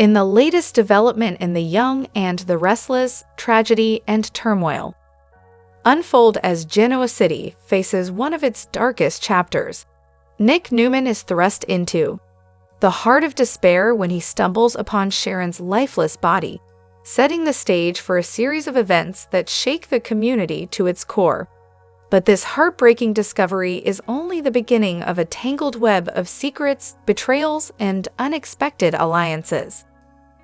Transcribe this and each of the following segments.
In the latest development in The Young and the Restless, tragedy and turmoil unfold as Genoa City faces one of its darkest chapters. Newman is thrust into the heart of despair when he stumbles upon Sharon's lifeless body, setting the stage for a series of events that shake the community to its core. But this heartbreaking discovery is only the beginning of a tangled web of secrets, betrayals, and unexpected alliances.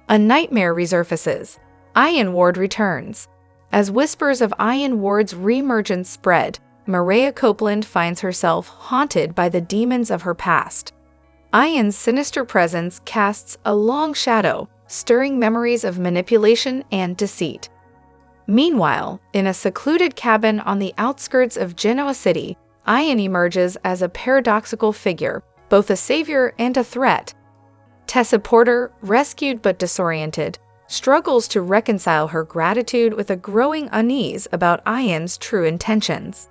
A nightmare resurfaces. Ian Ward returns. As whispers of Ian Ward's reemergence spread, Maria Copeland finds herself haunted by the demons of her past. Ian's sinister presence casts a long shadow, stirring memories of manipulation and deceit. Meanwhile, in a secluded cabin on the outskirts of Genoa City, Ian emerges as a paradoxical figure, both a savior and a threat. Tessa Porter, rescued but disoriented, struggles to reconcile her gratitude with a growing unease about Ian's true intentions.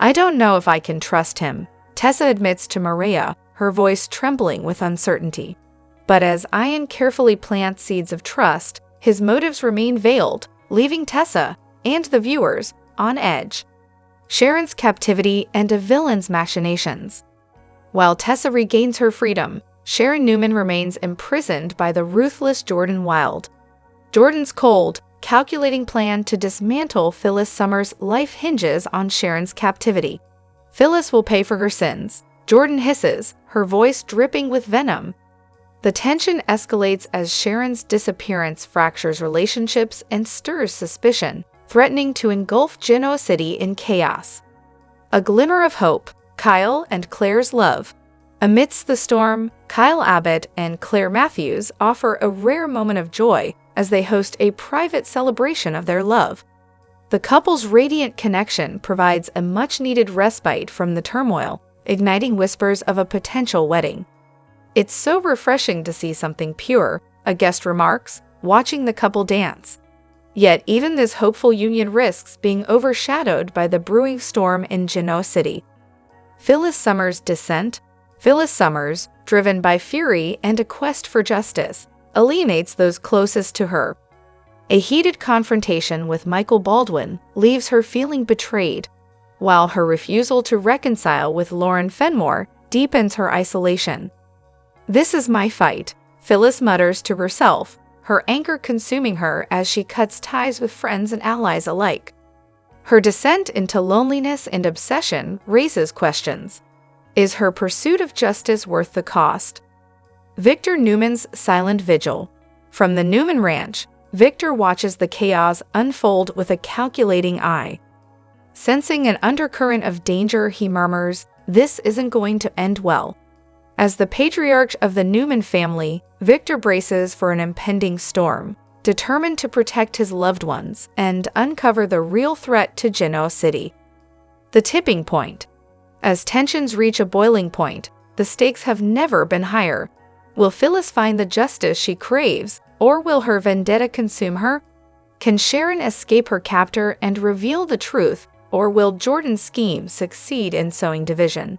"I don't know if I can trust him," Tessa admits to Maria, her voice trembling with uncertainty. But as Ian carefully plants seeds of trust, his motives remain veiled, leaving Tessa and the viewers on edge. Sharon's captivity and a villain's machinations. While Tessa regains her freedom, Sharon Newman remains imprisoned by the ruthless Jordan Wilde. Jordan's cold, calculating plan to dismantle Phyllis Summers' life hinges on Sharon's captivity. Phyllis will pay for her sins, Jordan hisses, her voice dripping with venom. The tension escalates as Sharon's disappearance fractures relationships and stirs suspicion, threatening to engulf Genoa City in chaos. A glimmer of hope, Kyle and Claire's love. Amidst the storm, Kyle Abbott and Claire Matthews offer a rare moment of joy as they host a private celebration of their love. The couple's radiant connection provides a much-needed respite from the turmoil, igniting whispers of a potential wedding. "It's so refreshing to see something pure," a guest remarks, watching the couple dance. Yet even this hopeful union risks being overshadowed by the brewing storm in Genoa City. Phyllis Summers' descent. Phyllis Summers, driven by fury and a quest for justice, alienates those closest to her. A heated confrontation with Michael Baldwin leaves her feeling betrayed, while her refusal to reconcile with Lauren Fenmore deepens her isolation. "This is my fight," Phyllis mutters to herself, her anger consuming her as she cuts ties with friends and allies alike. Her descent into loneliness and obsession raises questions. Is her pursuit of justice worth the cost? Victor Newman's silent vigil. From the Newman Ranch, Victor watches the chaos unfold with a calculating eye. Sensing an undercurrent of danger, he murmurs, "This isn't going to end well." As the patriarch of the Newman family, Victor braces for an impending storm, determined to protect his loved ones and uncover the real threat to Genoa City. The tipping point. As tensions reach a boiling point, the stakes have never been higher. Will Phyllis find the justice she craves, or will her vendetta consume her? Can Sharon escape her captor and reveal the truth, or will Jordan's scheme succeed in sowing division?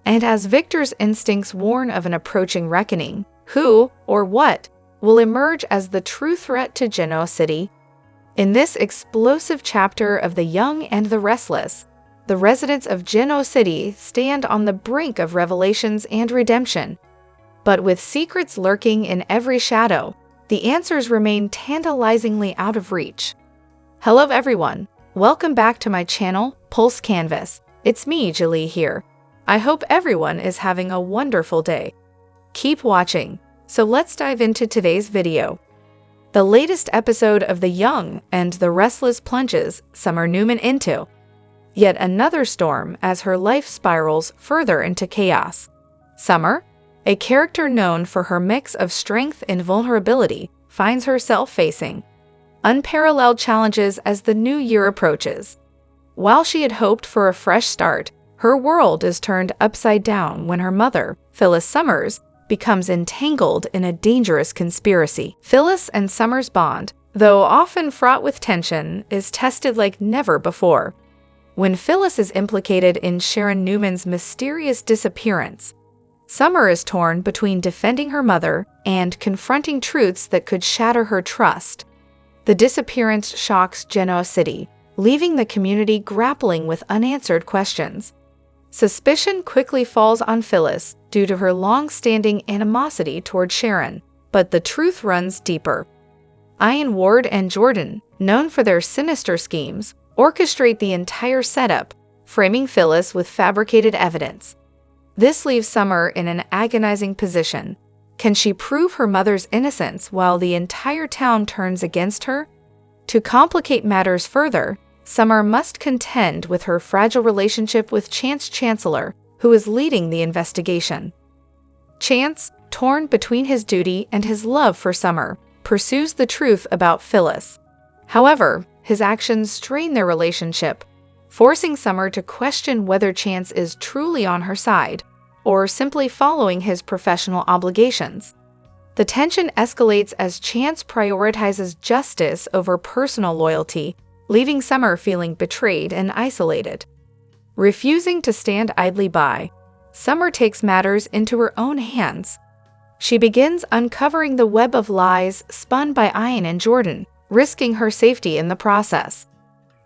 And as Victor's instincts warn of an approaching reckoning, who, or what, will emerge as the true threat to Genoa City? In this explosive chapter of The Young and the Restless, the residents of Genoa City stand on the brink of revelations and redemption. But with secrets lurking in every shadow, the answers remain tantalizingly out of reach. Hello everyone, welcome back to my channel, Pulse Canvas. It's me, Julie here. I hope everyone is having a wonderful day. Keep watching, so let's dive into today's video. The latest episode of The Young and the Restless plunges Summer Newman into yet another storm as her life spirals further into chaos. Summer, a character known for her mix of strength and vulnerability, finds herself facing unparalleled challenges as the new year approaches. While she had hoped for a fresh start, her world is turned upside down when her mother, Phyllis Summers, becomes entangled in a dangerous conspiracy. Phyllis and Summers' bond, though often fraught with tension, is tested like never before. When Phyllis is implicated in Sharon Newman's mysterious disappearance, Summer is torn between defending her mother and confronting truths that could shatter her trust. The disappearance shocks Genoa City, leaving the community grappling with unanswered questions. Suspicion quickly falls on Phyllis due to her long-standing animosity toward Sharon, but the truth runs deeper. Ian, Ward, and Jordan, known for their sinister schemes, orchestrate the entire setup, framing Phyllis with fabricated evidence. This leaves Summer in an agonizing position. Can she prove her mother's innocence while the entire town turns against her? To complicate matters further, Summer must contend with her fragile relationship with Chance Chancellor, who is leading the investigation. Chance, torn between his duty and his love for Summer, pursues the truth about Phyllis. However, his actions strain their relationship, forcing Summer to question whether Chance is truly on her side or simply following his professional obligations. The tension escalates as Chance prioritizes justice over personal loyalty, leaving Summer feeling betrayed and isolated. Refusing to stand idly by, Summer takes matters into her own hands. She begins uncovering the web of lies spun by Ian and Jordan, risking her safety in the process.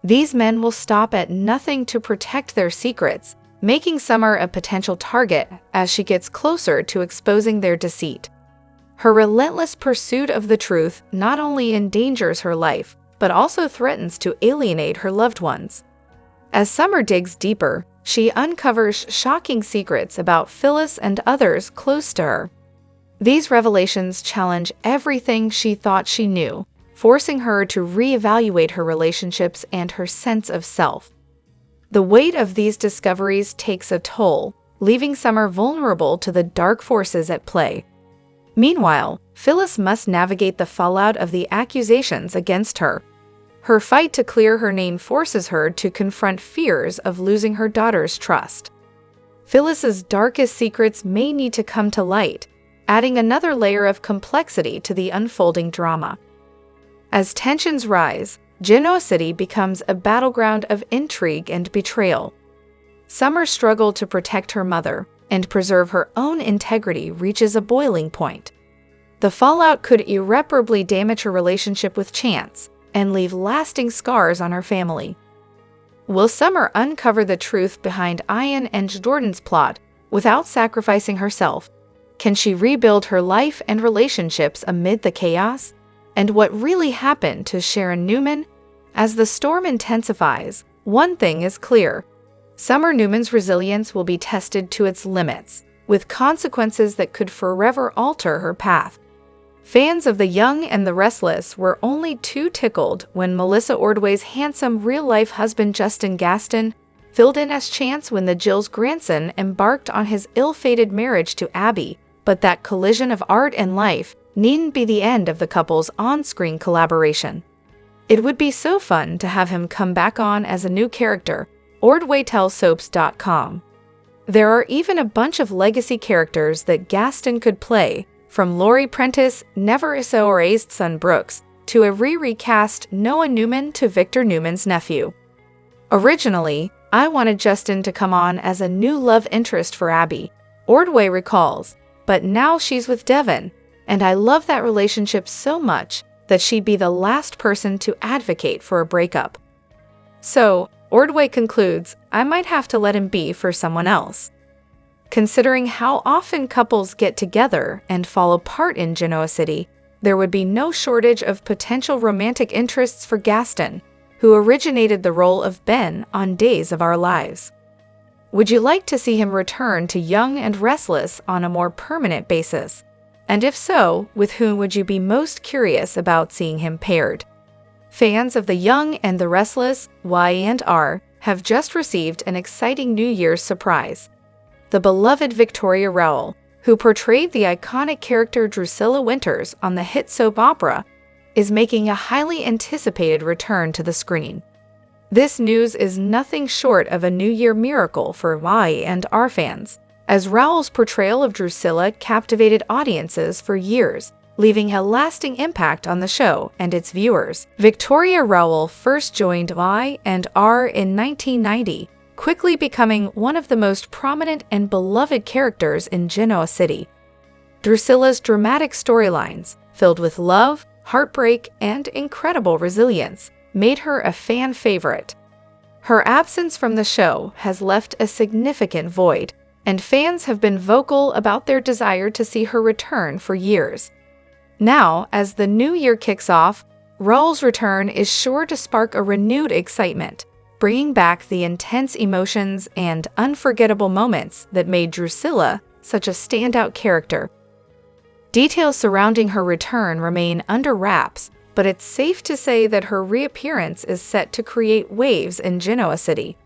These men will stop at nothing to protect their secrets, making Summer a potential target as she gets closer to exposing their deceit. Her relentless pursuit of the truth not only endangers her life, but also threatens to alienate her loved ones. As Summer digs deeper, she uncovers shocking secrets about Phyllis and others close to her. These revelations challenge everything she thought she knew, forcing her to reevaluate her relationships and her sense of self. The weight of these discoveries takes a toll, leaving Summer vulnerable to the dark forces at play. Meanwhile, Phyllis must navigate the fallout of the accusations against her. Her fight to clear her name forces her to confront fears of losing her daughter's trust. Phyllis's darkest secrets may need to come to light, adding another layer of complexity to the unfolding drama. As tensions rise, Genoa City becomes a battleground of intrigue and betrayal. Summer's struggle to protect her mother and preserve her own integrity reaches a boiling point. The fallout could irreparably damage her relationship with Chance and leave lasting scars on her family. Will Summer uncover the truth behind Ian and Jordan's plot without sacrificing herself? Can she rebuild her life and relationships amid the chaos? And what really happened to Sharon Newman? As the storm intensifies, one thing is clear. Summer Newman's resilience will be tested to its limits, with consequences that could forever alter her path. Fans of The Young and the Restless were only too tickled when Melissa Ordway's handsome real-life husband Justin Gaston filled in as Chance when the Jill's grandson embarked on his ill-fated marriage to Abby, but that collision of art and life needn't be the end of the couple's on-screen collaboration. It would be so fun to have him come back on as a new character, Ordway tells Soaps.com. There are even a bunch of legacy characters that Gaston could play, from Laurie Prentice, Never Isora's son Brooks, to a recast Noah Newman to Victor Newman's nephew. Originally, I wanted Justin to come on as a new love interest for Abby, Ordway recalls, but now she's with Devon, and I love that relationship so much that she'd be the last person to advocate for a breakup. So, Ordway concludes, I might have to let him be for someone else. Considering how often couples get together and fall apart in Genoa City, there would be no shortage of potential romantic interests for Gaston, who originated the role of Ben on Days of Our Lives. Would you like to see him return to Young and Restless on a more permanent basis? And if so, with whom would you be most curious about seeing him paired? Fans of The Young and the Restless, Y&R, have just received an exciting New Year's surprise. The beloved Victoria Rowell, who portrayed the iconic character Drusilla Winters on the hit soap opera, is making a highly anticipated return to the screen. This news is nothing short of a New Year miracle for Y&R fans, as Rowell's portrayal of Drusilla captivated audiences for years, leaving a lasting impact on the show and its viewers. Victoria Rowell first joined Y&R in 1990, quickly becoming one of the most prominent and beloved characters in Genoa City. Drusilla's dramatic storylines, filled with love, heartbreak, and incredible resilience, made her a fan favorite. Her absence from the show has left a significant void, and fans have been vocal about their desire to see her return for years. Now, as the new year kicks off, Raoul's return is sure to spark a renewed excitement, bringing back the intense emotions and unforgettable moments that made Drusilla such a standout character. Details surrounding her return remain under wraps, but it's safe to say that her reappearance is set to create waves in Genoa City.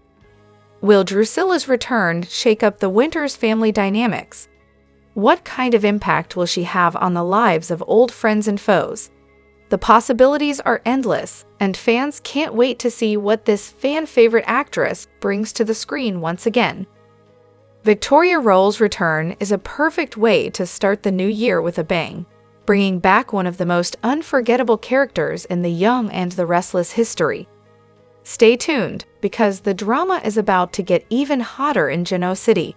Will Drusilla's return shake up the winter's family dynamics? What kind of impact will she have on the lives of old friends and foes? The possibilities are endless, and fans can't wait to see what this fan-favorite actress brings to the screen once again. Victoria Raoul's return is a perfect way to start the new year with a bang, bringing back one of the most unforgettable characters in the Young and the Restless history. Stay tuned, because the drama is about to get even hotter in Genoa City.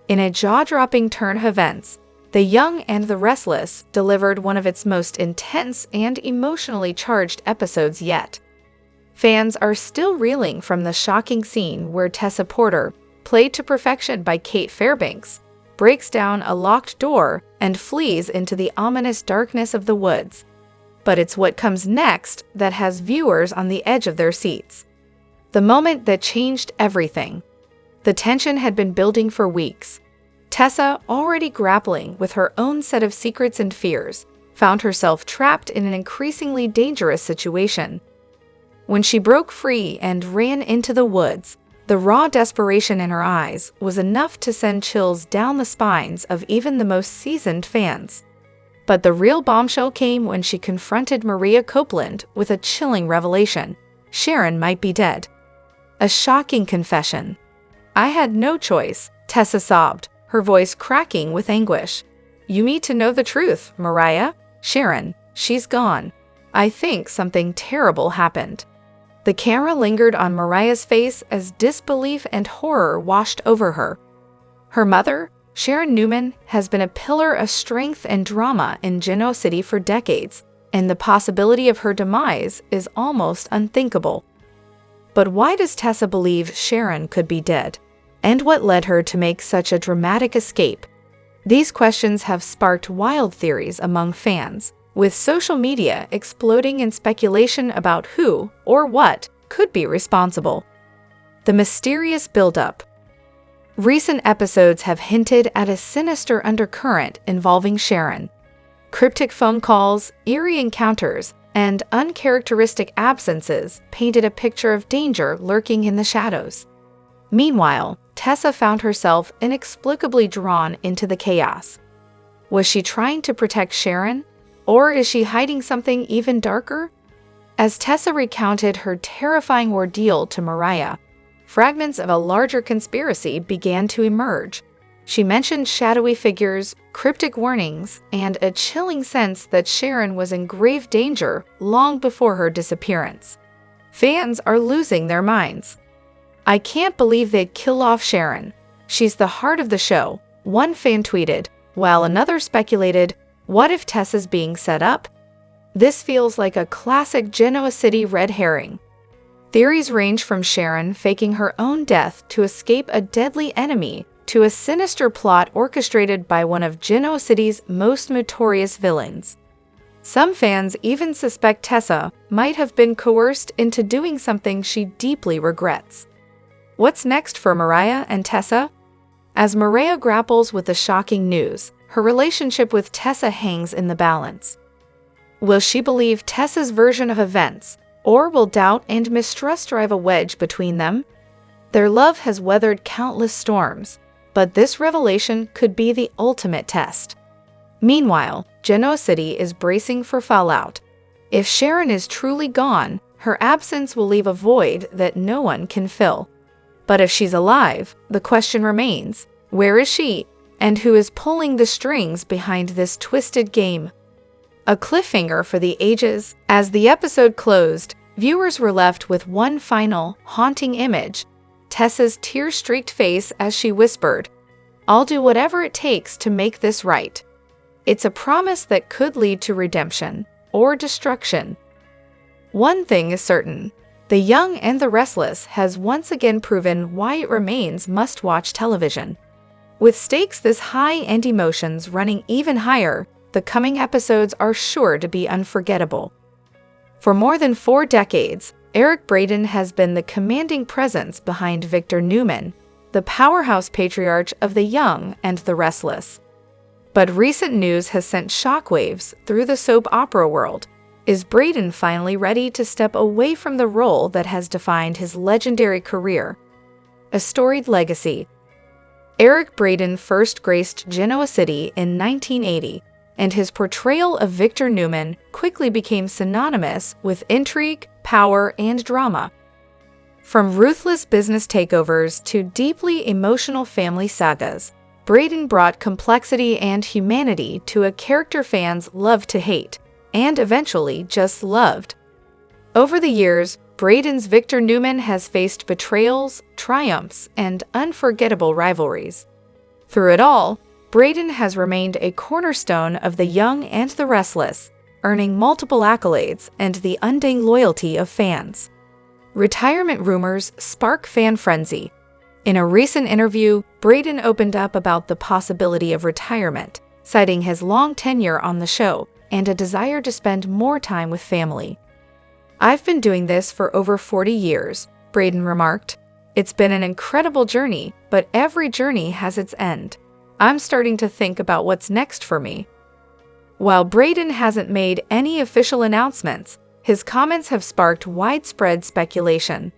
In a jaw-dropping turn of events, The Young and the Restless delivered one of its most intense and emotionally charged episodes yet. Fans are still reeling from the shocking scene where Tessa Porter, played to perfection by Kate Fairbanks, breaks down a locked door and flees into the ominous darkness of the woods. But it's what comes next that has viewers on the edge of their seats. The moment that changed everything. The tension had been building for weeks. Tessa, already grappling with her own set of secrets and fears, found herself trapped in an increasingly dangerous situation. When she broke free and ran into the woods, the raw desperation in her eyes was enough to send chills down the spines of even the most seasoned fans. But the real bombshell came when she confronted Maria Copeland with a chilling revelation: Sharon might be dead. A shocking confession. "I had no choice," Tessa sobbed, her voice cracking with anguish. "You need to know the truth, Mariah. Sharon, she's gone. I think something terrible happened." The camera lingered on Mariah's face as disbelief and horror washed over her. Her mother, Sharon Newman, has been a pillar of strength and drama in Genoa City for decades, and the possibility of her demise is almost unthinkable. But why does Tessa believe Sharon could be dead? And what led her to make such a dramatic escape? These questions have sparked wild theories among fans, with social media exploding in speculation about who or what could be responsible. The mysterious buildup. Recent episodes have hinted at a sinister undercurrent involving Sharon. Cryptic phone calls, eerie encounters, and uncharacteristic absences painted a picture of danger lurking in the shadows. Meanwhile, Tessa found herself inexplicably drawn into the chaos. Was she trying to protect Sharon? Or is she hiding something even darker? As Tessa recounted her terrifying ordeal to Mariah, fragments of a larger conspiracy began to emerge. She mentioned shadowy figures, cryptic warnings, and a chilling sense that Sharon was in grave danger long before her disappearance. Fans are losing their minds. "I can't believe they'd kill off Sharon. She's the heart of the show," one fan tweeted, while another speculated, "What if Tessa's being set up?" This feels like a classic Genoa City red herring. Theories range from Sharon faking her own death to escape a deadly enemy to a sinister plot orchestrated by one of Genoa City's most notorious villains. Some fans even suspect Tessa might have been coerced into doing something she deeply regrets. What's next for Mariah and Tessa? As Mariah grapples with the shocking news, her relationship with Tessa hangs in the balance. Will she believe Tessa's version of events, or will doubt and mistrust drive a wedge between them? Their love has weathered countless storms, but this revelation could be the ultimate test. Meanwhile, Genoa City is bracing for fallout. If Sharon is truly gone, her absence will leave a void that no one can fill. But if she's alive, the question remains, where is she, and who is pulling the strings behind this twisted game? A cliffhanger for the ages. As the episode closed, viewers were left with one final, haunting image: Tessa's tear-streaked face as she whispered, "I'll do whatever it takes to make this right." It's a promise that could lead to redemption or destruction. One thing is certain: The Young and the Restless has once again proven why it remains must-watch television. With stakes this high and emotions running even higher, the coming episodes are sure to be unforgettable. For more than 4 decades, Eric Braeden has been the commanding presence behind Victor Newman, the powerhouse patriarch of The Young and the Restless. But recent news has sent shockwaves through the soap opera world. Is Braeden finally ready to step away from the role that has defined his legendary career? A storied legacy. Eric Braeden first graced Genoa City in 1980, and his portrayal of Victor Newman quickly became synonymous with intrigue, power, and drama. From ruthless business takeovers to deeply emotional family sagas, Braeden brought complexity and humanity to a character fans loved to hate, and eventually just loved. Over the years, Braeden's Victor Newman has faced betrayals, triumphs, and unforgettable rivalries. Through it all, Braeden has remained a cornerstone of The Young and the Restless, earning multiple accolades and the undying loyalty of fans. Retirement rumors spark fan frenzy. In a recent interview, Braeden opened up about the possibility of retirement, citing his long tenure on the show and a desire to spend more time with family. "I've been doing this for over 40 years, Braeden remarked. "It's been an incredible journey, but every journey has its end. I'm starting to think about what's next for me." While Braeden hasn't made any official announcements, his comments have sparked widespread speculation.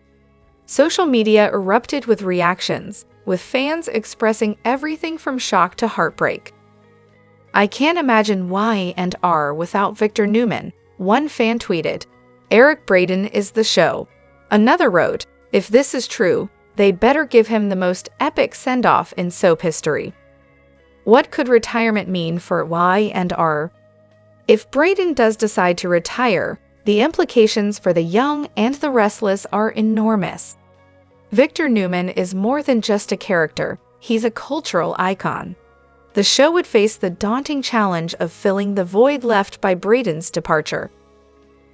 Social media erupted with reactions, with fans expressing everything from shock to heartbreak. "I can't imagine Y and R without Victor Newman," one fan tweeted. "Eric Braeden is the show." Another wrote, "If this is true, they'd better give him the most epic send-off in soap history." What could retirement mean for Y and R? If Braeden does decide to retire, the implications for The Young and the Restless are enormous. Victor Newman is more than just a character, he's a cultural icon. The show would face the daunting challenge of filling the void left by Braeden's departure.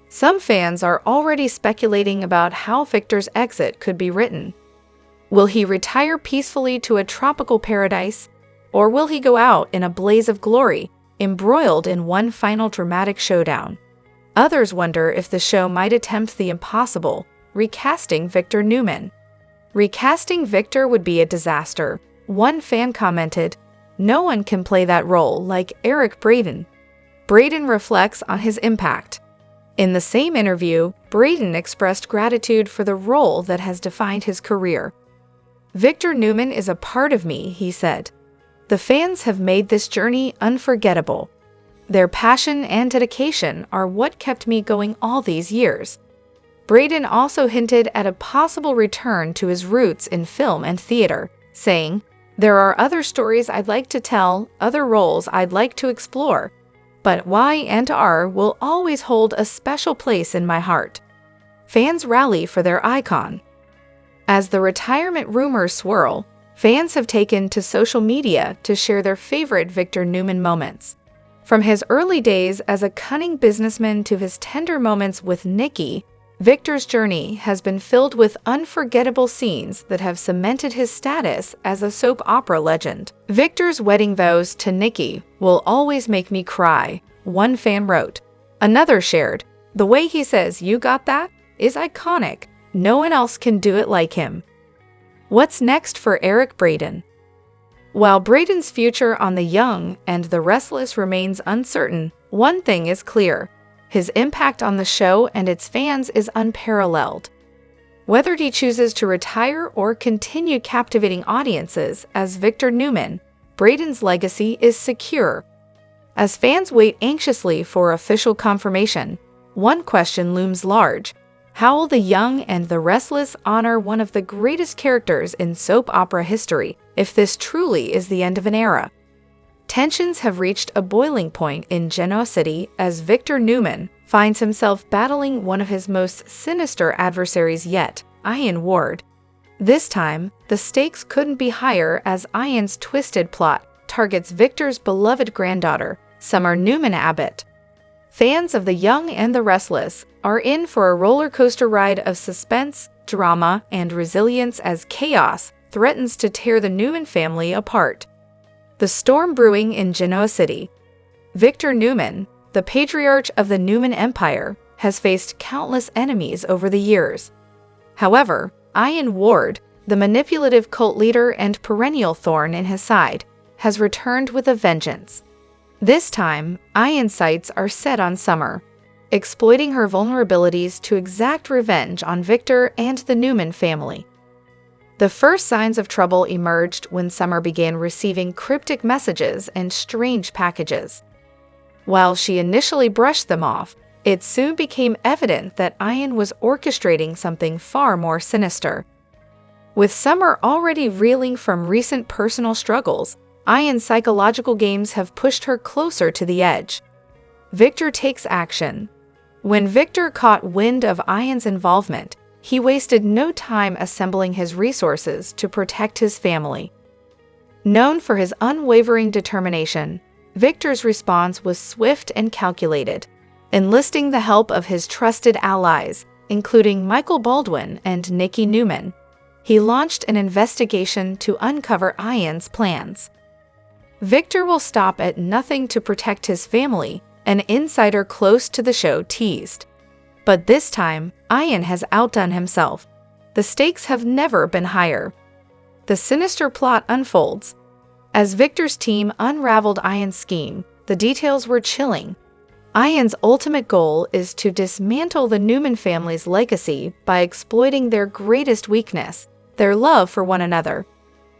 Some fans are already speculating about how Victor's exit could be written. Will he retire peacefully to a tropical paradise, or will he go out in a blaze of glory, embroiled in one final dramatic showdown? Others wonder if the show might attempt the impossible, recasting Victor Newman. "Recasting Victor would be a disaster," one fan commented. "No one can play that role like Eric Braeden." Braeden reflects on his impact. In the same interview, Braeden expressed gratitude for the role that has defined his career. "Victor Newman is a part of me," he said. "The fans have made this journey unforgettable. Their passion and dedication are what kept me going all these years." Braeden also hinted at a possible return to his roots in film and theater, saying, "There are other stories I'd like to tell, other roles I'd like to explore, but Y and R will always hold a special place in my heart." Fans rally for their icon. As the retirement rumors swirl, fans have taken to social media to share their favorite Victor Newman moments. From his early days as a cunning businessman to his tender moments with Nikki, Victor's journey has been filled with unforgettable scenes that have cemented his status as a soap opera legend. "Victor's wedding vows to Nikki will always make me cry," one fan wrote. Another shared, "The way he says 'you got that' is iconic. No one else can do it like him." What's next for Eric Braeden? While Braeden's future on The Young and the Restless remains uncertain, one thing is clear: his impact on the show and its fans is unparalleled. Whether he chooses to retire or continue captivating audiences as Victor Newman, Braeden's legacy is secure. As fans wait anxiously for official confirmation, one question looms large: how will The Young and the Restless honor one of the greatest characters in soap opera history if this truly is the end of an era? Tensions have reached a boiling point in Genoa City as Victor Newman finds himself battling one of his most sinister adversaries yet, Ian Ward. This time, the stakes couldn't be higher as Ian's twisted plot targets Victor's beloved granddaughter, Summer Newman Abbott. Fans of The Young and the Restless are in for a roller coaster ride of suspense, drama, and resilience as chaos threatens to tear the Newman family apart. The storm brewing in Genoa City. Victor Newman, the patriarch of the Newman Empire, has faced countless enemies over the years. However, Ian Ward, the manipulative cult leader and perennial thorn in his side, has returned with a vengeance. This time, Ian's sights are set on Summer, exploiting her vulnerabilities to exact revenge on Victor and the Newman family. The first signs of trouble emerged when Summer began receiving cryptic messages and strange packages. While she initially brushed them off, it soon became evident that Ian was orchestrating something far more sinister. With Summer already reeling from recent personal struggles, Ian's psychological games have pushed her closer to the edge. Victor takes action. When Victor caught wind of Ian's involvement, he wasted no time assembling his resources to protect his family. Known for his unwavering determination, Victor's response was swift and calculated, enlisting the help of his trusted allies, including Michael Baldwin and Nikki Newman. He launched an investigation to uncover Ian's plans. Victor will stop at nothing to protect his family, an insider close to the show teased. But this time, Ian has outdone himself. The stakes have never been higher. The sinister plot unfolds. As Victor's team unraveled Ian's scheme, the details were chilling. Ian's ultimate goal is to dismantle the Newman family's legacy by exploiting their greatest weakness, their love for one another.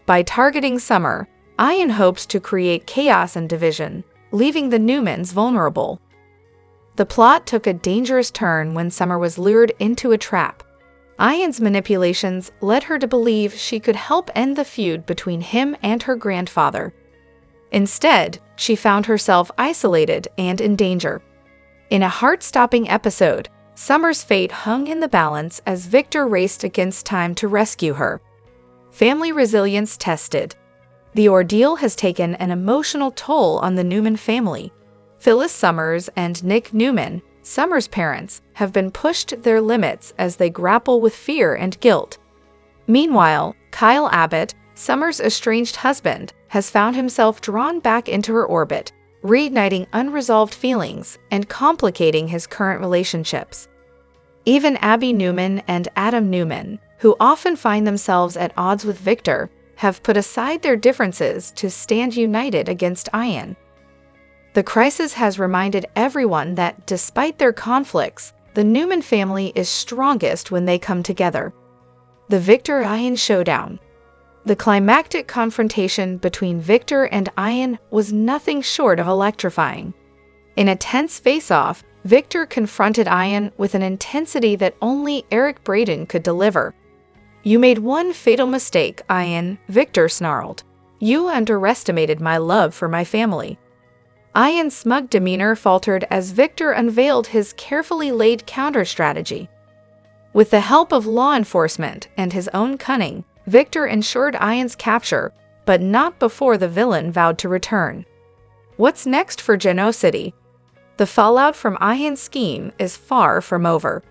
By targeting Summer, Ian hopes to create chaos and division, leaving the Newmans vulnerable. The plot took a dangerous turn when Summer was lured into a trap. Ian's manipulations led her to believe she could help end the feud between him and her grandfather. Instead, she found herself isolated and in danger. In a heart-stopping episode, Summer's fate hung in the balance as Victor raced against time to rescue her. Family resilience tested. The ordeal has taken an emotional toll on the Newman family. Phyllis Summers and Nick Newman, Summer's parents, have been pushed to their limits as they grapple with fear and guilt. Meanwhile, Kyle Abbott, Summer's estranged husband, has found himself drawn back into her orbit, reigniting unresolved feelings and complicating his current relationships. Even Abby Newman and Adam Newman, who often find themselves at odds with Victor, have put aside their differences to stand united against Ian. The crisis has reminded everyone that, despite their conflicts, the Newman family is strongest when they come together. The Victor-Ian showdown. The climactic confrontation between Victor and Ian was nothing short of electrifying. In a tense face-off, Victor confronted Ian with an intensity that only Eric Braeden could deliver. "You made one fatal mistake, Ian," Victor snarled. "You underestimated my love for my family." Ian's smug demeanor faltered as Victor unveiled his carefully laid counter-strategy. With the help of law enforcement and his own cunning, Victor ensured Ian's capture, but not before the villain vowed to return. What's next for Genoa City? The fallout from Ian's scheme is far from over.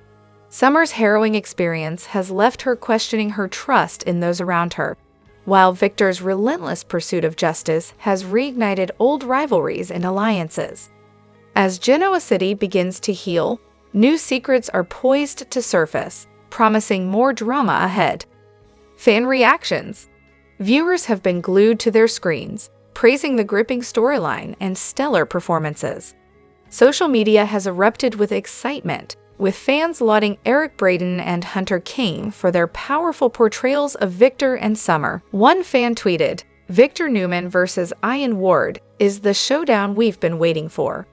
Summer's harrowing experience has left her questioning her trust in those around her, while Victor's relentless pursuit of justice has reignited old rivalries and alliances. As Genoa City begins to heal, new secrets are poised to surface, promising more drama ahead. Fan reactions. Viewers have been glued to their screens, praising the gripping storyline and stellar performances. Social media has erupted with excitement, with fans lauding Eric Braeden and Hunter King for their powerful portrayals of Victor and Summer. One fan tweeted, "Victor Newman versus Ian Ward is the showdown we've been waiting for.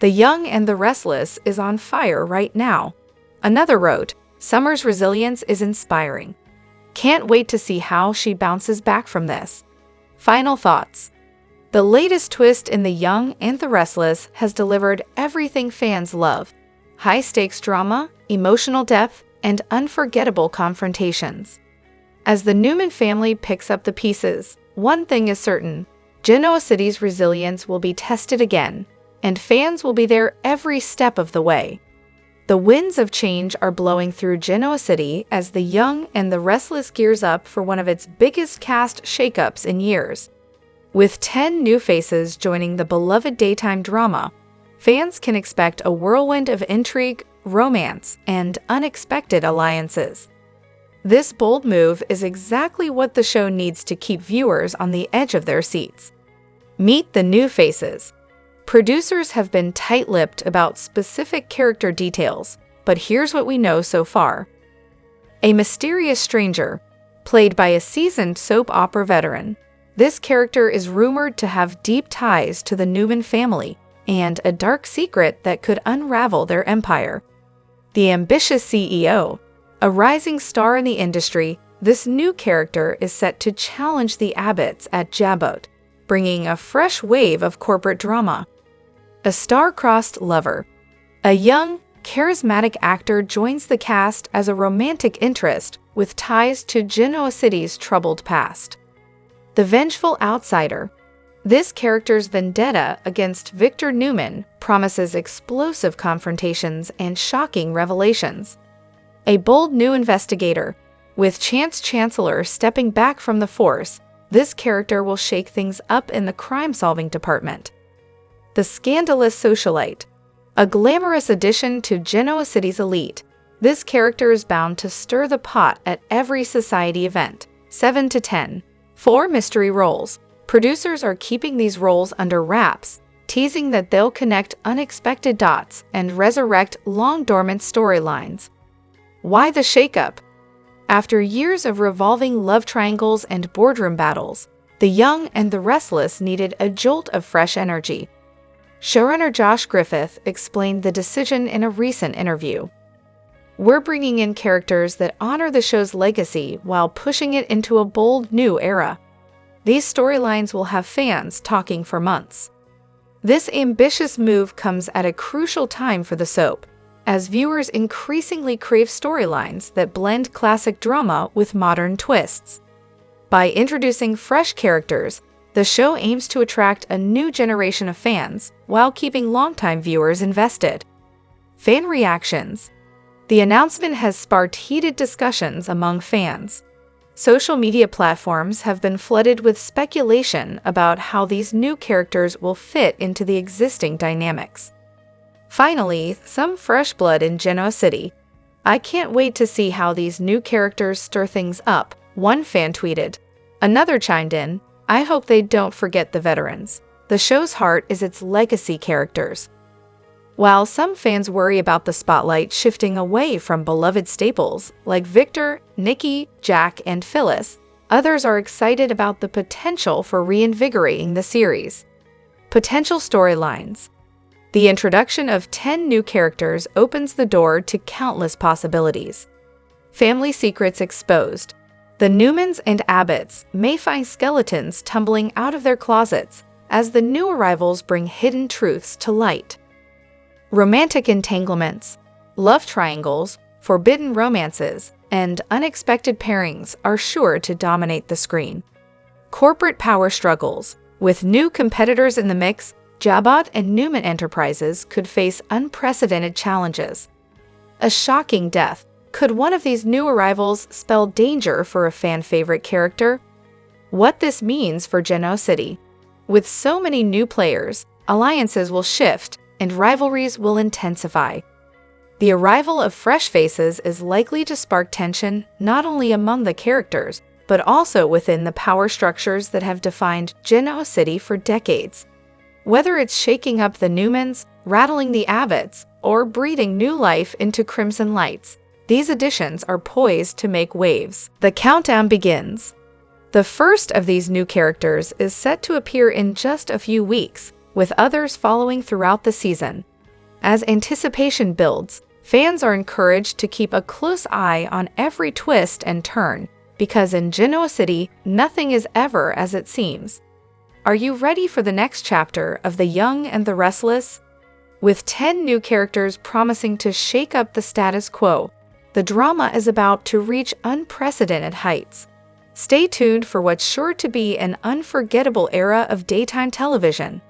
The Young and the Restless is on fire right now." Another wrote, "Summer's resilience is inspiring. Can't wait to see how she bounces back from this." Final thoughts. The latest twist in The Young and the Restless has delivered everything fans love: high-stakes drama, emotional depth, and unforgettable confrontations. As the Newman family picks up the pieces, one thing is certain: Genoa City's resilience will be tested again, and fans will be there every step of the way. The winds of change are blowing through Genoa City as the young and the restless gears up for one of its biggest cast shakeups in years. With 10 new faces joining the beloved daytime drama, fans can expect a whirlwind of intrigue, romance, and unexpected alliances. This bold move is exactly what the show needs to keep viewers on the edge of their seats. Meet the new faces. Producers have been tight-lipped about specific character details, but here's what we know so far. A mysterious stranger, played by a seasoned soap opera veteran. This character is rumored to have deep ties to the Newman family and a dark secret that could unravel their empire. The ambitious CEO. A rising star in the industry, this new character is set to challenge the Abbotts at Jabot, bringing a fresh wave of corporate drama. A star-crossed lover. A young, charismatic actor joins the cast as a romantic interest with ties to Genoa City's troubled past. The vengeful outsider. This character's vendetta against Victor Newman promises explosive confrontations and shocking revelations. A bold new investigator. With Chance Chancellor stepping back from the force, this character will shake things up in the crime-solving department. The scandalous socialite. A glamorous addition to Genoa City's elite, this character is bound to stir the pot at every society event. 7 to 10. 4 mystery roles. Producers are keeping these roles under wraps, teasing that they'll connect unexpected dots and resurrect long-dormant storylines. Why the shakeup? After years of revolving love triangles and boardroom battles, the young and the restless needed a jolt of fresh energy. Showrunner Josh Griffith explained the decision in a recent interview. We're bringing in characters that honor the show's legacy while pushing it into a bold new era. These storylines will have fans talking for months. This ambitious move comes at a crucial time for the soap, as viewers increasingly crave storylines that blend classic drama with modern twists. By introducing fresh characters, the show aims to attract a new generation of fans while keeping longtime viewers invested. Fan reactions. The announcement has sparked heated discussions among fans. Social media platforms have been flooded with speculation about how these new characters will fit into the existing dynamics. Finally, some fresh blood in Genoa City. I can't wait to see how these new characters stir things up, one fan tweeted. Another chimed in, I hope they don't forget the veterans. The show's heart is its legacy characters. While some fans worry about the spotlight shifting away from beloved staples like Victor, Nikki, Jack, and Phyllis, others are excited about the potential for reinvigorating the series. Potential storylines. The introduction of 10 new characters opens the door to countless possibilities. Family secrets exposed. The Newmans and Abbotts may find skeletons tumbling out of their closets as the new arrivals bring hidden truths to light. Romantic entanglements, love triangles, forbidden romances, and unexpected pairings are sure to dominate the screen. Corporate power struggles. With new competitors in the mix, Jabot and Newman Enterprises could face unprecedented challenges. A shocking death. Could one of these new arrivals spell danger for a fan-favorite character? What this means for Genoa City. With so many new players, alliances will shift and rivalries will intensify. The arrival of fresh faces is likely to spark tension not only among the characters, but also within the power structures that have defined Genoa City for decades. Whether it's shaking up the Newmans, rattling the Abbotts, or breathing new life into Crimson Lights, these additions are poised to make waves. The countdown begins. The first of these new characters is set to appear in just a few weeks, with others following throughout the season. As anticipation builds, fans are encouraged to keep a close eye on every twist and turn, because in Genoa City, nothing is ever as it seems. Are you ready for the next chapter of The Young and the Restless? With 10 new characters promising to shake up the status quo, the drama is about to reach unprecedented heights. Stay tuned for what's sure to be an unforgettable era of daytime television.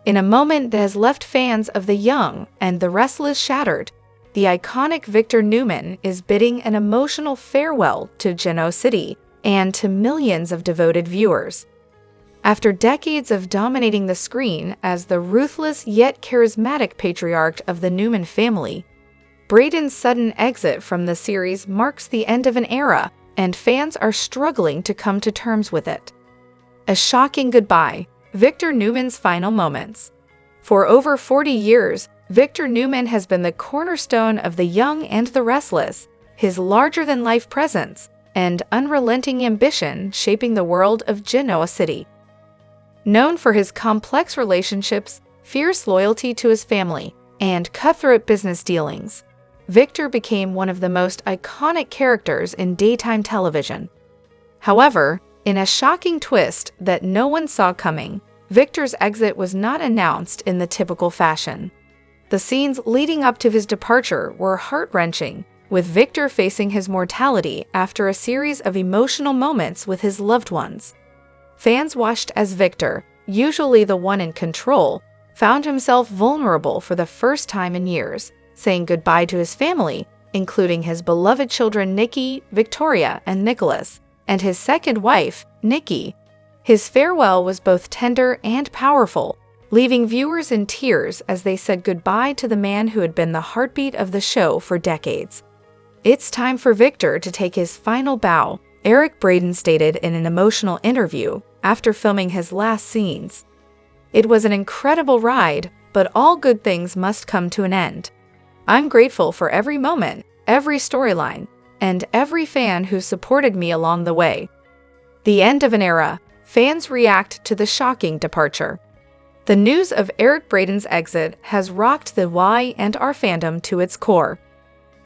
In a moment that has left fans of The Young and the Restless shattered, the iconic Victor Newman is bidding an emotional farewell to Genoa City and to millions of devoted viewers. After decades of dominating the screen as the ruthless yet charismatic patriarch of the Newman family, Braden's sudden exit from the series marks the end of an era, and fans are struggling to come to terms with it. A shocking goodbye, Victor Newman's final moments. For over 40 years, Victor Newman has been the cornerstone of The Young and the Restless, his larger-than-life presence and unrelenting ambition shaping the world of Genoa City. Known for his complex relationships, fierce loyalty to his family, and cutthroat business dealings, Victor became one of the most iconic characters in daytime television. However, in a shocking twist that no one saw coming, Victor's exit was not announced in the typical fashion. The scenes leading up to his departure were heart-wrenching, with Victor facing his mortality after a series of emotional moments with his loved ones. Fans watched as Victor, usually the one in control, found himself vulnerable for the first time in years, saying goodbye to his family, including his beloved children Nikki, Victoria, and Nicholas, and his second wife, Nikki. His farewell was both tender and powerful, leaving viewers in tears as they said goodbye to the man who had been the heartbeat of the show for decades. "It's time for Victor to take his final bow," Eric Braeden stated in an emotional interview after filming his last scenes. "It was an incredible ride, but all good things must come to an end. I'm grateful for every moment, every storyline, and every fan who supported me along the way." The end of an era. Fans react to the shocking departure. The news of Eric Braeden's exit has rocked the Y&R fandom to its core.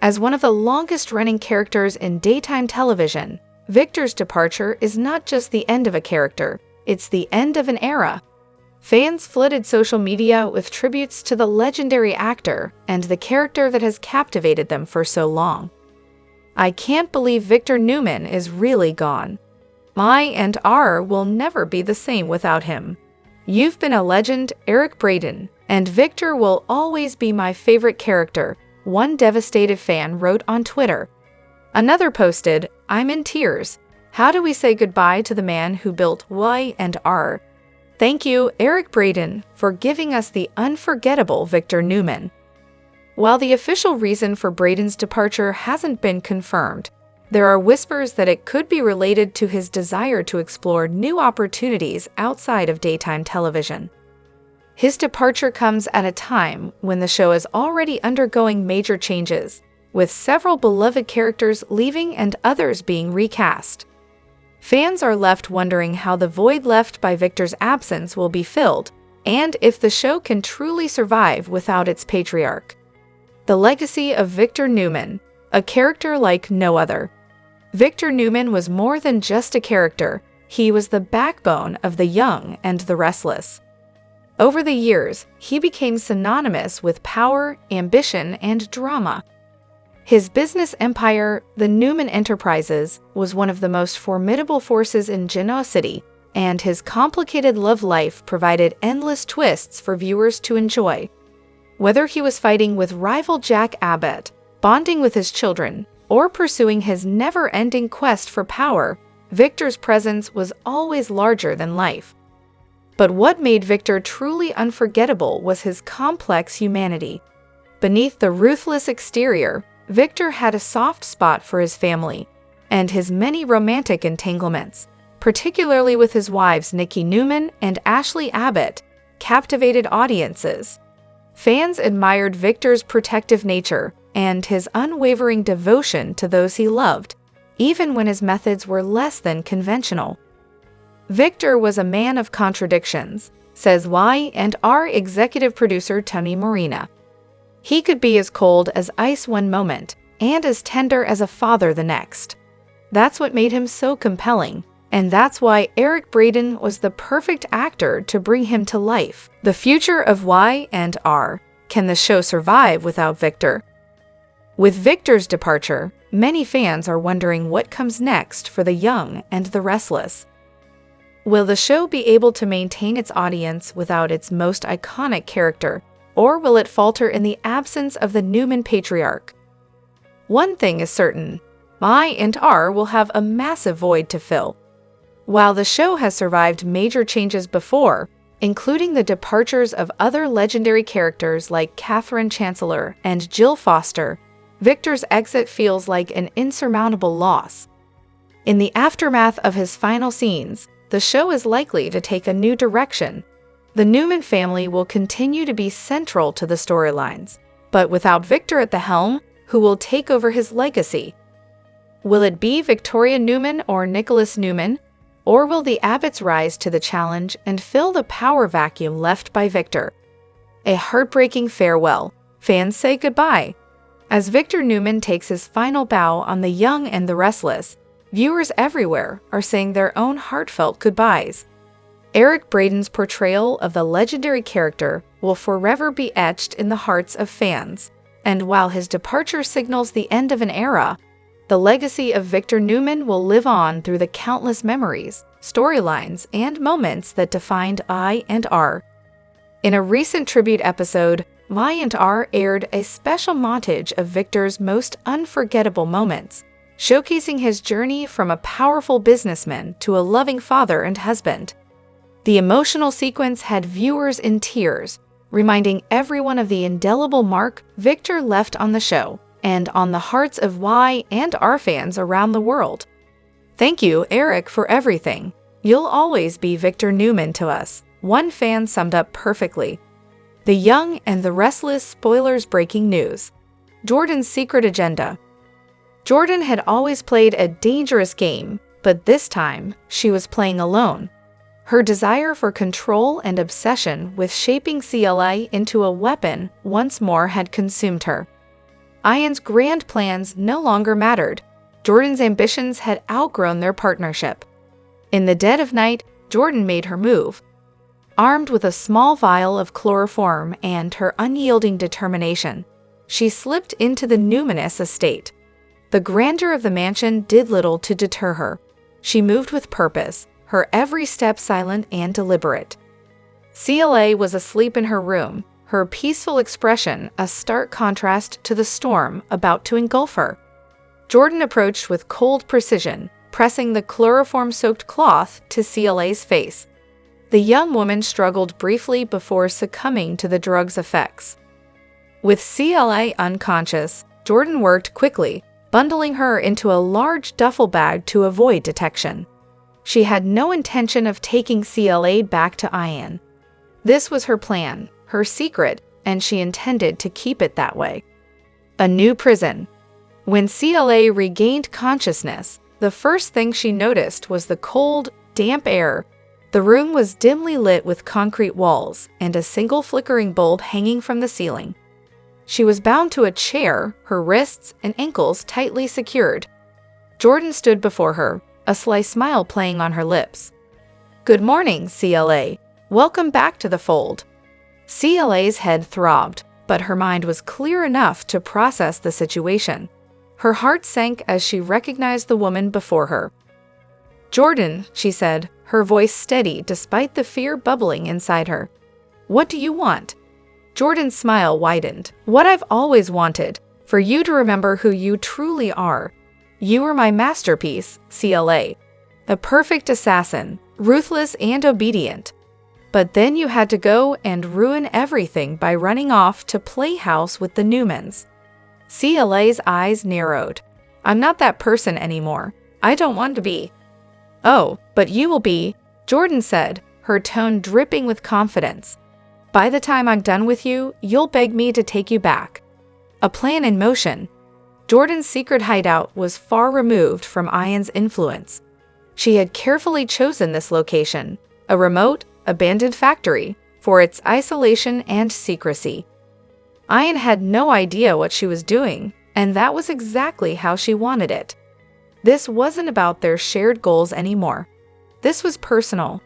As one of the longest-running characters in daytime television, Victor's departure is not just the end of a character, it's the end of an era. Fans flooded social media with tributes to the legendary actor and the character that has captivated them for so long. "I can't believe Victor Newman is really gone. Y&R will never be the same without him. You've been a legend, Eric Braeden, and Victor will always be my favorite character," one devastated fan wrote on Twitter. Another posted, "I'm in tears. How do we say goodbye to the man who built Y&R? Thank you, Eric Braeden, for giving us the unforgettable Victor Newman." While the official reason for Braeden's departure hasn't been confirmed, there are whispers that it could be related to his desire to explore new opportunities outside of daytime television. His departure comes at a time when the show is already undergoing major changes, with several beloved characters leaving and others being recast. Fans are left wondering how the void left by Victor's absence will be filled, and if the show can truly survive without its patriarch. The legacy of Victor Newman, a character like no other. Victor Newman was more than just a character, he was the backbone of The Young and the Restless. Over the years, he became synonymous with power, ambition, and drama. His business empire, the Newman Enterprises, was one of the most formidable forces in Genoa City, and his complicated love life provided endless twists for viewers to enjoy. Whether he was fighting with rival Jack Abbott, bonding with his children, or pursuing his never-ending quest for power, Victor's presence was always larger than life. But what made Victor truly unforgettable was his complex humanity. Beneath the ruthless exterior, Victor had a soft spot for his family and his many romantic entanglements, particularly with his wives Nikki Newman and Ashley Abbott, captivated audiences. Fans admired Victor's protective nature and his unwavering devotion to those he loved, even when his methods were less than conventional. Victor was a man of contradictions, says Y&R executive producer Tony Marina. He could be as cold as ice one moment and as tender as a father the next. That's what made him so compelling, and that's why Eric Braeden was the perfect actor to bring him to life. The future of Y&R. Can the show survive without Victor? With Victor's departure, many fans are wondering what comes next for the young and the restless. Will the show be able to maintain its audience without its most iconic character, or will it falter in the absence of the Newman patriarch? One thing is certain, I and R will have a massive void to fill. While the show has survived major changes before, including the departures of other legendary characters like Catherine Chancellor and Jill Foster, Victor's exit feels like an insurmountable loss. In the aftermath of his final scenes, the show is likely to take a new direction. The Newman family will continue to be central to the storylines, but without Victor at the helm, who will take over his legacy? Will it be Victoria Newman or Nicholas Newman? Or will the Abbotts rise to the challenge and fill the power vacuum left by Victor? A heartbreaking farewell. Fans say goodbye. As Victor Newman takes his final bow on the young and the restless, viewers everywhere are saying their own heartfelt goodbyes. Eric Braeden's portrayal of the legendary character will forever be etched in the hearts of fans, and while his departure signals the end of an era, the legacy of Victor Newman will live on through the countless memories, storylines, and moments that defined I and R. In a recent tribute episode, I and R aired a special montage of Victor's most unforgettable moments, showcasing his journey from a powerful businessman to a loving father and husband. The emotional sequence had viewers in tears, reminding everyone of the indelible mark Victor left on the show and on the hearts of Y and R fans around the world. Thank you, Eric, for everything. You'll always be Victor Newman to us, one fan summed up perfectly. The Young and the Restless spoilers breaking news. Jordan's secret agenda. Jordan had always played a dangerous game, but this time, she was playing alone. Her desire for control and obsession with shaping CLA into a weapon once more had consumed her. Ian's grand plans no longer mattered. Jordan's ambitions had outgrown their partnership. In the dead of night, Jordan made her move. Armed with a small vial of chloroform and her unyielding determination, she slipped into the Newmaness estate. The grandeur of the mansion did little to deter her. She moved with purpose, her every step silent and deliberate. CLA was asleep in her room, her peaceful expression a stark contrast to the storm about to engulf her. Jordan approached with cold precision, pressing the chloroform-soaked cloth to CLA's face. The young woman struggled briefly before succumbing to the drug's effects. With CLA unconscious, Jordan worked quickly, bundling her into a large duffel bag to avoid detection. She had no intention of taking CLA back to Ian. This was her plan, her secret, and she intended to keep it that way. A new prison. When CLA regained consciousness, the first thing she noticed was the cold, damp air. The room was dimly lit with concrete walls and a single flickering bulb hanging from the ceiling. She was bound to a chair, her wrists and ankles tightly secured. Jordan stood before her, a sly smile playing on her lips. "Good morning, CLA. Welcome back to the fold." CLA's head throbbed, but her mind was clear enough to process the situation. Her heart sank as she recognized the woman before her. "Jordan," she said, her voice steady despite the fear bubbling inside her. "What do you want?" Jordan's smile widened. "What I've always wanted, for you to remember who you truly are. You were my masterpiece, CLA. The perfect assassin, ruthless and obedient. But then you had to go and ruin everything by running off to play house with the Newmans." CLA's eyes narrowed. "I'm not that person anymore. I don't want to be." "Oh, but you will be," Jordan said, her tone dripping with confidence. "By the time I'm done with you, you'll beg me to take you back." A plan in motion. Jordan's secret hideout was far removed from Ian's influence. She had carefully chosen this location, a remote, abandoned factory, for its isolation and secrecy. Ian had no idea what she was doing, and that was exactly how she wanted it. This wasn't about their shared goals anymore. This was personal.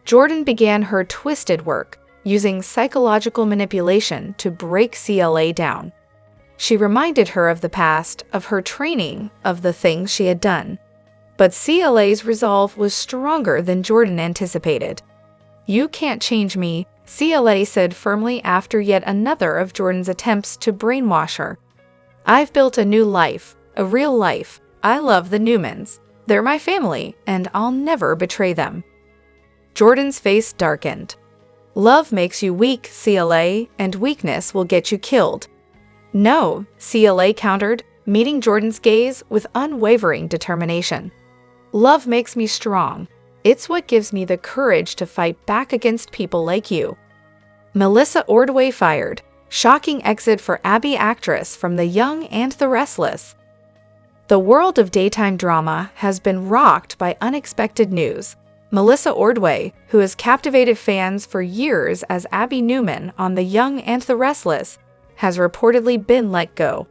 Jordan began her twisted work, using psychological manipulation to break CLA down. She reminded her of the past, of her training, of the things she had done. But CLA's resolve was stronger than Jordan anticipated. "You can't change me," CLA said firmly after yet another of Jordan's attempts to brainwash her. "I've built a new life, a real life. I love the Newmans. They're my family, and I'll never betray them." Jordan's face darkened. "Love makes you weak, CLA, and weakness will get you killed." "No," CLA countered, meeting Jordan's gaze with unwavering determination. "Love makes me strong. It's what gives me the courage to fight back against people like you." Melissa Ordway fired. Shocking exit for Abby actress from The Young and the Restless. The world of daytime drama has been rocked by unexpected news. Melissa Ordway, who has captivated fans for years as Abby Newman on The Young and the Restless, has reportedly been let go.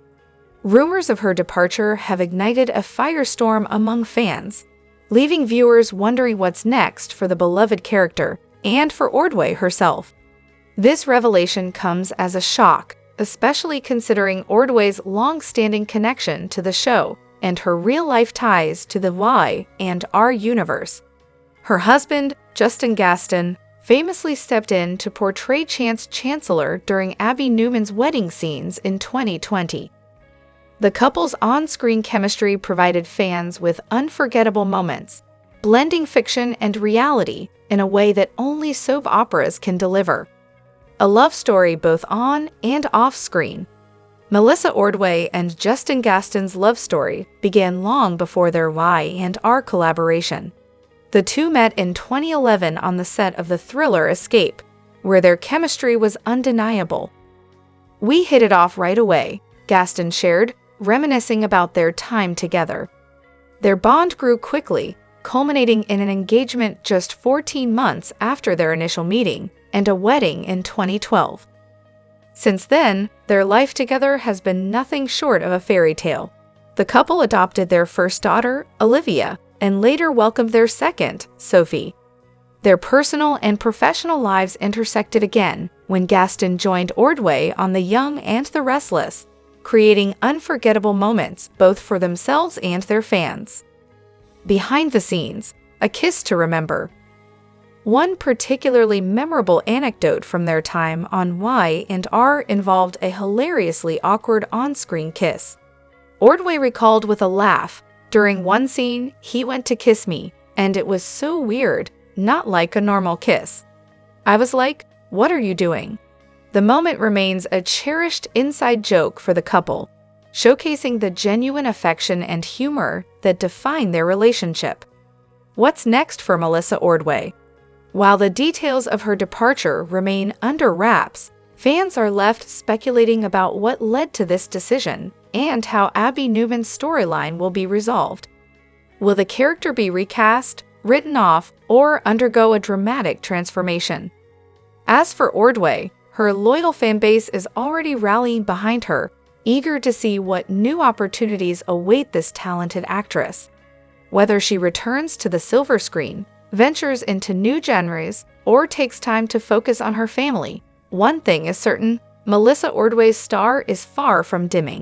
Rumors of her departure have ignited a firestorm among fans, leaving viewers wondering what's next for the beloved character and for Ordway herself. This revelation comes as a shock, especially considering Ordway's long-standing connection to the show and her real-life ties to the Y and R universe. Her husband, Justin Gaston, famously stepped in to portray Chance Chancellor during Abby Newman's wedding scenes in 2020. The couple's on-screen chemistry provided fans with unforgettable moments, blending fiction and reality in a way that only soap operas can deliver. A love story both on and off-screen. Melissa Ordway and Justin Gaston's love story began long before their Y and R collaboration. The two met in 2011 on the set of the thriller Escape, where their chemistry was undeniable. "We hit it off right away," Gaston shared, reminiscing about their time together. Their bond grew quickly, culminating in an engagement just 14 months after their initial meeting, and a wedding in 2012. Since then, their life together has been nothing short of a fairy tale. The couple adopted their first daughter, Olivia, and later welcomed their second, Sophie. Their personal and professional lives intersected again when Gaston joined Ordway on The Young and the Restless, creating unforgettable moments both for themselves and their fans. Behind the scenes, a kiss to remember. One particularly memorable anecdote from their time on Y and R involved a hilariously awkward on-screen kiss. Ordway recalled with a laugh, "During one scene, he went to kiss me, and it was so weird, not like a normal kiss. I was like, 'What are you doing?'" The moment remains a cherished inside joke for the couple, showcasing the genuine affection and humor that define their relationship. What's next for Melissa Ordway? While the details of her departure remain under wraps, fans are left speculating about what led to this decision and how Abby Newman's storyline will be resolved. Will the character be recast, written off, or undergo a dramatic transformation? As for Ordway, her loyal fanbase is already rallying behind her, eager to see what new opportunities await this talented actress. Whether she returns to the silver screen, ventures into new genres, or takes time to focus on her family, one thing is certain: Melissa Ordway's star is far from dimming.